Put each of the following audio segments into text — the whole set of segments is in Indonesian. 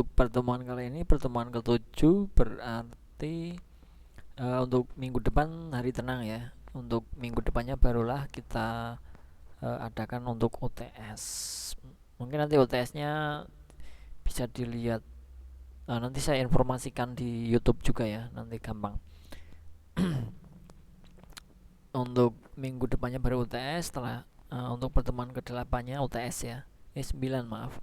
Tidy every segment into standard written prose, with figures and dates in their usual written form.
untuk pertemuan kali ini, pertemuan ke-7, berarti untuk minggu depan hari tenang ya. Untuk minggu depannya barulah kita adakan untuk UTS. Mungkin nanti UTS-nya bisa dilihat, nanti saya informasikan di YouTube juga ya, nanti gampang. Untuk minggu depannya baru UTS, setelah untuk pertemuan ke-8-nya UTS ya. 9 maaf.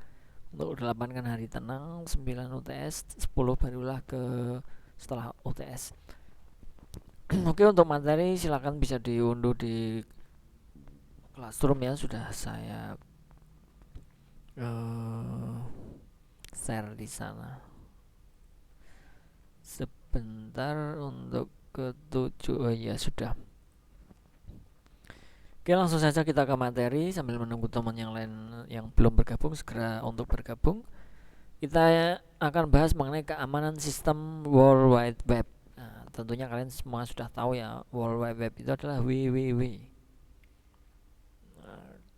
Untuk 8 kan hari tenang, 9 UTS, 10 barulah ke setelah UTS. Oke, untuk materi silakan bisa diunduh di Classroom ya, sudah saya share di sana. Sebentar untuk ke-7. Oh iya, sudah. Oke, langsung saja kita ke materi sambil menunggu teman yang lain yang belum bergabung segera untuk bergabung. Kita akan bahas mengenai keamanan sistem World Wide Web. Nah, tentunya kalian semua sudah tahu ya, World Wide Web itu adalah www.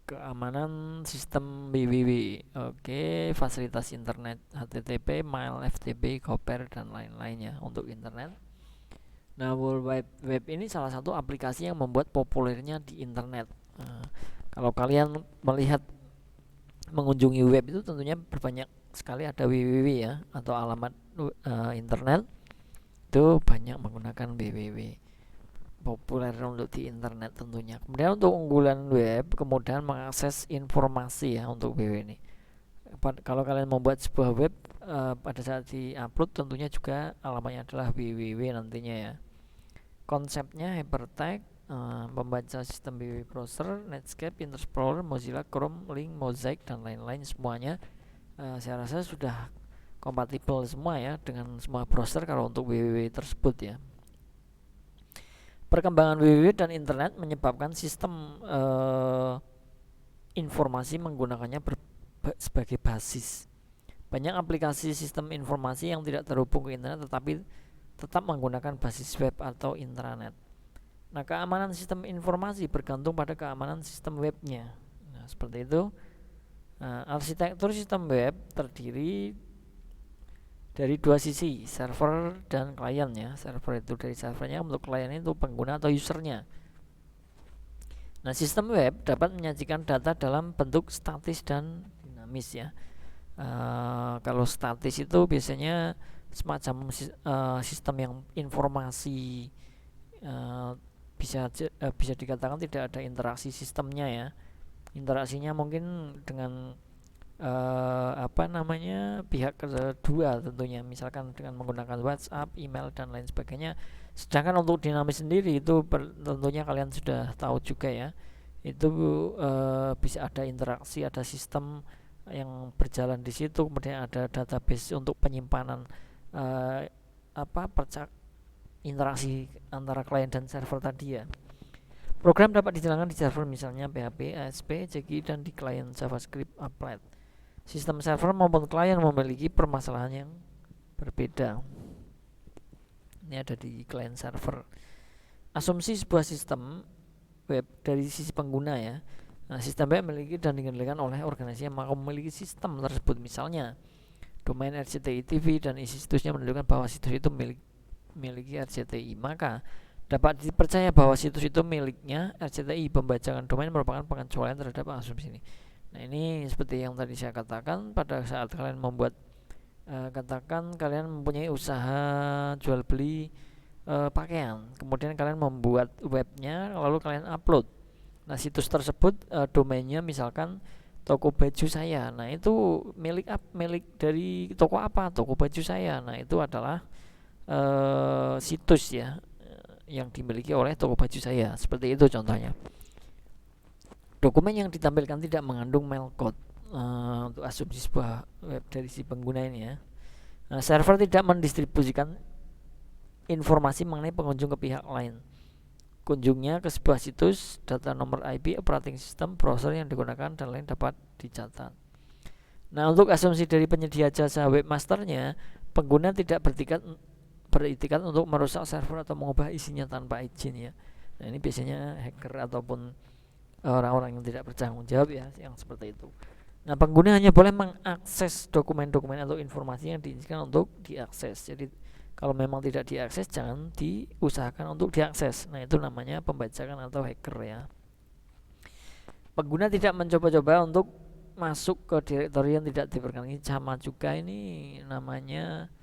Keamanan sistem www. Oke, fasilitas internet HTTP, mail, FTP, Gopher dan lain-lainnya untuk internet. Nah, World Wide Web ini salah satu aplikasi yang membuat populernya di internet. Kalau kalian melihat mengunjungi web itu tentunya berbanyak sekali ada www ya, atau alamat internet itu banyak menggunakan www, populer untuk di internet tentunya. Kemudian untuk unggulan web, kemudian mengakses informasi ya untuk www ini. Kalau kalian membuat sebuah web, pada saat di-upload tentunya juga alamatnya adalah www nantinya ya. Konsepnya hypertext, membaca sistem www browser, Netscape, Internet Explorer, Mozilla, Chrome, Link, Mosaic dan lain-lain semuanya saya rasa sudah kompatibel semua ya dengan semua browser kalau untuk www tersebut ya. Perkembangan www dan internet menyebabkan sistem informasi menggunakannya sebagai basis. Banyak aplikasi sistem informasi yang tidak terhubung ke internet tetapi tetap menggunakan basis web atau intranet. Nah, keamanan sistem informasi bergantung pada keamanan sistem webnya. Nah, seperti itu. Nah, arsitektur sistem web terdiri dari dua sisi, server dan klien ya. Server itu dari servernya, untuk klien itu pengguna atau usernya. Nah, sistem web dapat menyajikan data dalam bentuk statis dan dinamis ya. Kalau statis itu biasanya semacam sistem yang informasi, bisa dikatakan tidak ada interaksi sistemnya ya. Interaksinya mungkin dengan pihak kedua tentunya, misalkan dengan menggunakan WhatsApp, email dan lain sebagainya. Sedangkan untuk dinamis sendiri itu tentunya kalian sudah tahu juga ya, itu bisa ada interaksi, ada sistem yang berjalan di situ, kemudian ada database untuk penyimpanan interaksi antara klien dan server tadi ya. Program dapat dijalankan di server misalnya PHP, ASP, CGI dan di klien JavaScript Applet. Sistem server maupun klien memiliki permasalahan yang berbeda. Ini ada di klien server. Asumsi sebuah sistem web dari sisi pengguna ya. Nah, sistem web memiliki dan dikendalikan oleh organisasi yang memiliki sistem tersebut. Misalnya, domain RCTI TV dan isi situsnya menunjukkan bahwa situs itu memiliki RCTI. Maka dapat dipercaya bahwa situs itu miliknya RCTI. Pembajakan domain merupakan pengecualian terhadap asumsi ini. Nah, ini seperti yang tadi saya katakan, pada saat kalian membuat, katakan kalian mempunyai usaha jual beli pakaian, kemudian kalian membuat webnya, lalu kalian upload. Nah, situs tersebut domainnya misalkan toko baju saya. Nah, itu milik dari toko apa? Toko baju saya. Nah, itu adalah situs ya, yang dimiliki oleh toko baju saya. Seperti itu contohnya. Dokumen yang ditampilkan tidak mengandung mailcode untuk asumsi sebuah web dari si pengguna ini ya. Nah, server tidak mendistribusikan informasi mengenai pengunjung ke pihak lain. Kunjungnya ke sebuah situs, data nomor IP, operating system, browser yang digunakan dan lain dapat dicatat. Nah, untuk asumsi dari penyedia jasa webmasternya, pengguna tidak beritikat untuk merusak server atau mengubah isinya tanpa izin ya. Nah, ini biasanya hacker ataupun orang-orang yang tidak bertanggung jawab ya, yang seperti itu. Nah, pengguna hanya boleh mengakses dokumen-dokumen atau informasi yang diizinkan untuk diakses. Jadi kalau memang tidak diakses, jangan diusahakan untuk diakses. Nah, itu namanya pembajakan atau hacker ya. Pengguna tidak mencoba-coba untuk masuk ke direktori yang tidak diperkenankan. Sama juga ini namanya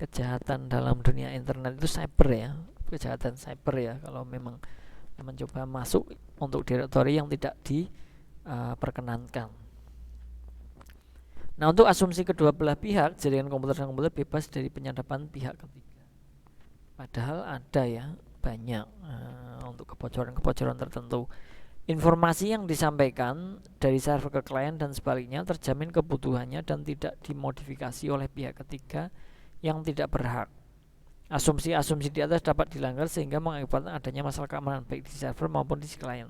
kejahatan dalam dunia internet itu cyber ya, kejahatan cyber ya. Kalau memang mencoba masuk untuk direktori yang tidak diperkenankan. Nah, untuk asumsi kedua belah pihak, jaringan komputer dan komputer bebas dari penyadapan pihak ketiga. Padahal ada ya banyak untuk kebocoran-kebocoran tertentu. Informasi yang disampaikan dari server ke klien dan sebaliknya terjamin kebutuhannya dan tidak dimodifikasi oleh pihak ketiga yang tidak berhak. Asumsi-asumsi di atas dapat dilanggar sehingga mengakibatkan adanya masalah keamanan baik di server maupun di klien.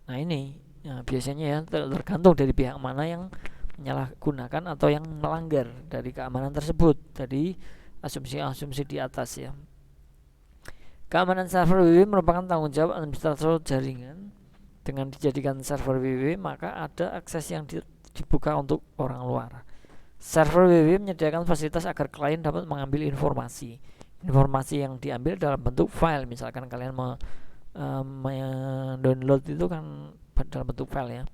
Nah, ini biasanya ya tergantung dari pihak mana yang menyalahgunakan atau yang melanggar dari keamanan tersebut, dari asumsi-asumsi di atas ya. Keamanan server WWW merupakan tanggung jawab administrator jaringan. Dengan dijadikan server WWW, maka ada akses yang dibuka untuk orang luar. Server WWW menyediakan fasilitas agar klien dapat mengambil informasi. Informasi yang diambil dalam bentuk file. Misalkan kalian mendownload itu kan dalam bentuk file ya,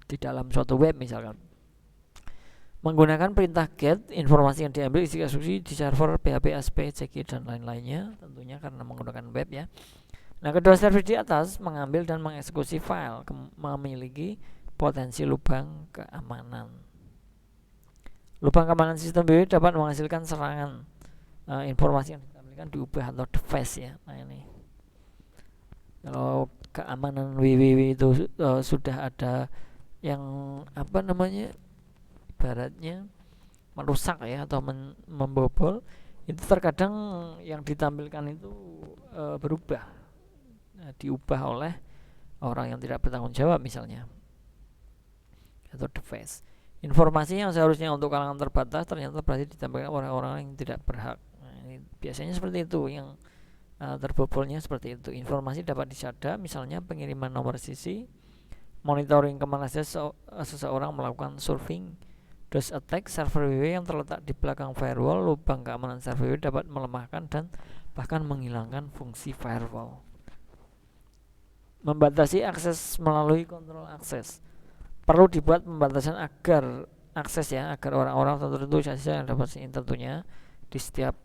di dalam suatu web misalkan. Menggunakan perintah get, informasi yang diambil isi asumsi di server PHP, ASP, CG, dan lain-lainnya, tentunya karena menggunakan web ya. Nah, kedua server di atas mengambil dan mengeksekusi file, memiliki potensi lubang keamanan. Lubang keamanan sistem WWW dapat menghasilkan serangan informasi yang ditampilkan diubah atau device ya. Nah, ini kalau keamanan WWW itu sudah ada yang ibaratnya merusak ya atau membobol, itu terkadang yang ditampilkan itu berubah, diubah oleh orang yang tidak bertanggung jawab misalnya, atau device. Informasi yang seharusnya untuk kalangan terbatas ternyata berarti ditampilkan orang-orang yang tidak berhak. Nah, ini biasanya seperti itu, yang terbobolnya seperti itu. Informasi dapat disadap, misalnya pengiriman nomor sisi, monitoring kemana seseorang melakukan surfing, DOS attack, server WWW yang terletak di belakang firewall. Lubang keamanan server WWW dapat melemahkan dan bahkan menghilangkan fungsi firewall. Membatasi akses melalui kontrol akses. Perlu dibuat pembatasan agar akses ya, agar orang-orang tertentu saja yang dapat ini, tentunya di setiap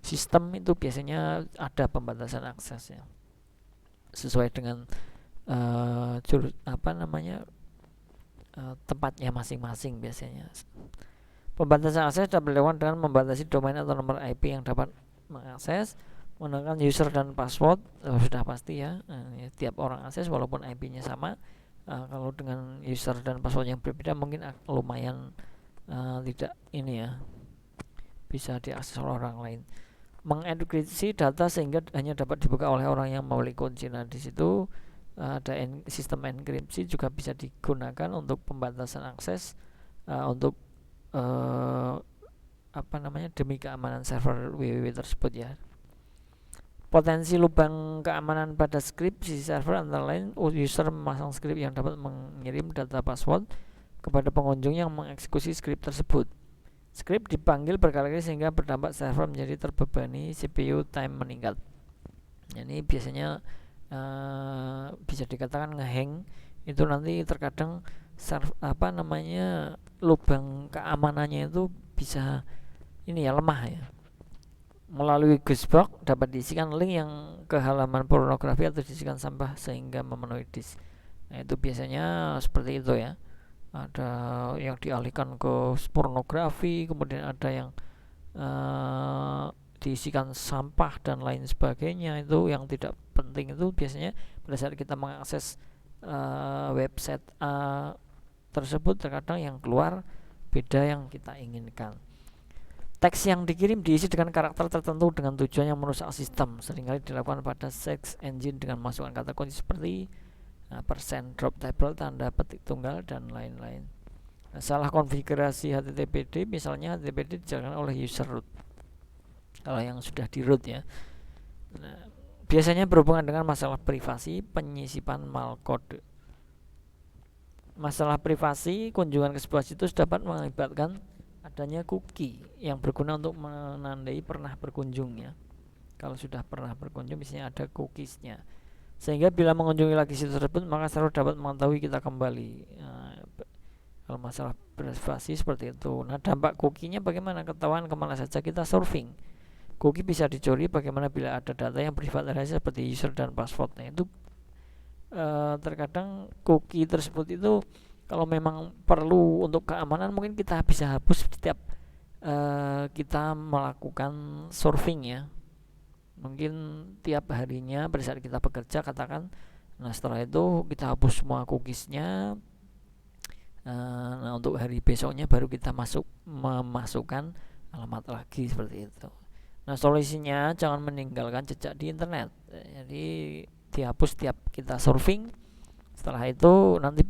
sistem itu biasanya ada pembatasan akses ya, sesuai dengan tempatnya masing-masing biasanya. Pembatasan akses dapat dilakukan dengan membatasi domain atau nomor IP yang dapat mengakses, menggunakan user dan password. Sudah pasti ya, tiap orang akses walaupun IP-nya sama. Kalau dengan user dan password yang berbeda mungkin lumayan tidak ini ya, bisa diakses oleh orang lain. Mengenkripsi data sehingga hanya dapat dibuka oleh orang yang memiliki kunci. Nah, di situ ada sistem enkripsi juga bisa digunakan untuk pembatasan akses untuk demi keamanan server WWW tersebut ya. Potensi lubang keamanan pada skrip sisi server antara lain user memasang skrip yang dapat mengirim data password kepada pengunjung yang mengeksekusi skrip tersebut. Skrip dipanggil berkali-kali sehingga berdampak server menjadi terbebani, CPU time meningkat. Ini biasanya bisa dikatakan ngehang. Itu nanti terkadang lubang keamanannya itu bisa ini ya, lemah ya. Melalui Guessbox dapat diisikan link yang ke halaman pornografi atau diisikan sampah sehingga memenuhi disk. Nah, itu biasanya seperti itu ya. Ada yang dialihkan ke pornografi, kemudian ada yang diisikan sampah dan lain sebagainya. Itu yang tidak penting. Itu biasanya pada saat kita mengakses website tersebut, terkadang yang keluar beda yang kita inginkan. Teks yang dikirim diisi dengan karakter tertentu dengan tujuan yang merusak sistem. Seringkali dilakukan pada search engine dengan masukkan kata kunci seperti persen, drop table, tanda petik tunggal, dan lain-lain. Salah konfigurasi HTTPD, misalnya HTTPD dijalankan oleh user root kalau yang sudah di root ya. Nah, biasanya berhubungan dengan masalah privasi, penyisipan malkode. Masalah privasi, kunjungan ke sebuah situs dapat mengakibatkan adanya cookie yang berguna untuk menandai pernah berkunjung ya. Kalau sudah pernah berkunjung biasanya ada cookiesnya, sehingga bila mengunjungi lagi situs tersebut maka server dapat mengetahui kita kembali. Kalau masalah privasi seperti itu. Nah, dampak cookie-nya bagaimana? Ketahuan kemana saja kita surfing. Cookie bisa dicuri bagaimana bila ada data yang privat rahasia seperti user dan passwordnya. Itu terkadang cookie tersebut itu kalau memang perlu untuk keamanan mungkin kita bisa hapus setiap kita melakukan surfing ya. Mungkin tiap harinya pada saat kita bekerja katakan, nah setelah itu kita hapus semua cookiesnya. Nah untuk hari besoknya baru kita memasukkan alamat lagi seperti itu. Nah solusinya jangan meninggalkan jejak di internet. Jadi dihapus tiap kita surfing. Setelah itu nanti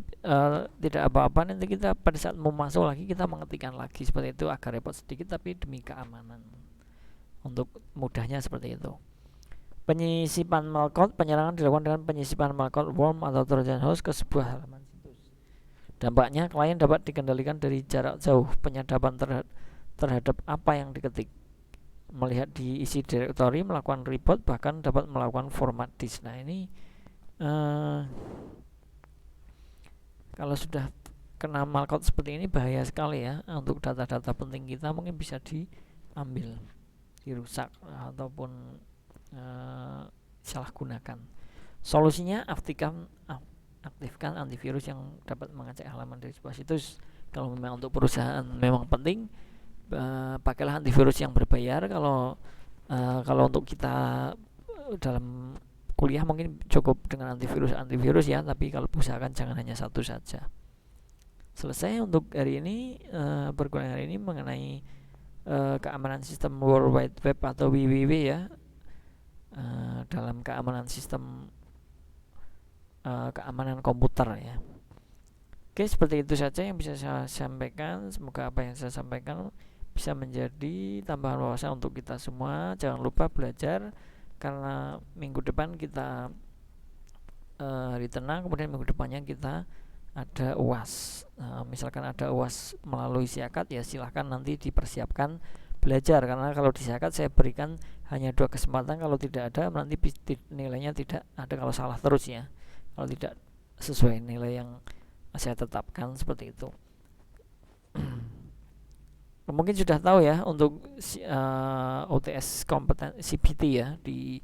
tidak apa-apa, nanti kita pada saat mau masuk lagi kita mengetikkan lagi seperti itu, agak repot sedikit tapi demi keamanan. Untuk mudahnya seperti itu. Penyisipan malcode, penyerangan dilakukan dengan penyisipan malcode worm atau trojan horse ke sebuah halaman situs. Dampaknya klien dapat dikendalikan dari jarak jauh, penyadapan terhadap apa yang diketik, melihat di isi directory, melakukan report, bahkan dapat melakukan format disk. Nah ini kalau sudah kena malcode seperti ini bahaya sekali ya. Untuk data-data penting kita mungkin bisa diambil, dirusak ataupun salah gunakan. Solusinya aktifkan antivirus yang dapat mengecek halaman dari sebuah situs. Kalau memang untuk perusahaan memang penting, pakailah antivirus yang berbayar. Kalau untuk kita dalam kuliah mungkin cukup dengan antivirus ya, tapi kalau usahakan jangan hanya satu saja. Selesai untuk hari ini, perkuliahan hari ini mengenai keamanan sistem World Wide Web atau WWW ya, dalam keamanan sistem keamanan komputer ya. Oke, seperti itu saja yang bisa saya sampaikan. Semoga apa yang saya sampaikan bisa menjadi tambahan wawasan untuk kita semua. Jangan lupa belajar, karena minggu depan kita hari tenang, kemudian minggu depannya kita ada UAS. Misalkan ada UAS melalui siakat ya silahkan nanti dipersiapkan belajar, karena kalau di siakat saya berikan hanya 2 kesempatan, kalau tidak ada nanti nilainya tidak ada kalau salah terus ya, kalau tidak sesuai nilai yang saya tetapkan seperti itu. Mungkin sudah tahu ya untuk OTS kompetensi CPT ya di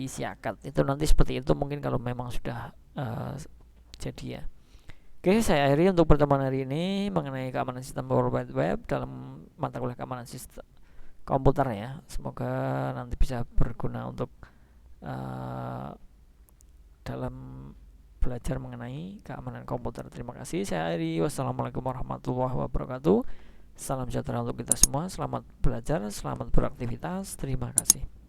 siakat itu nanti seperti itu mungkin kalau memang sudah jadi ya. Oke, saya akhiri untuk pertemuan hari ini mengenai keamanan sistem World Wide Web dalam mata kuliah keamanan sistem komputer ya. Semoga nanti bisa berguna untuk dalam belajar mengenai keamanan komputer. Terima kasih. Saya akhiri. Wassalamualaikum warahmatullahi wabarakatuh. Salam sejahtera untuk kita semua. Selamat belajar, selamat beraktivitas. Terima kasih.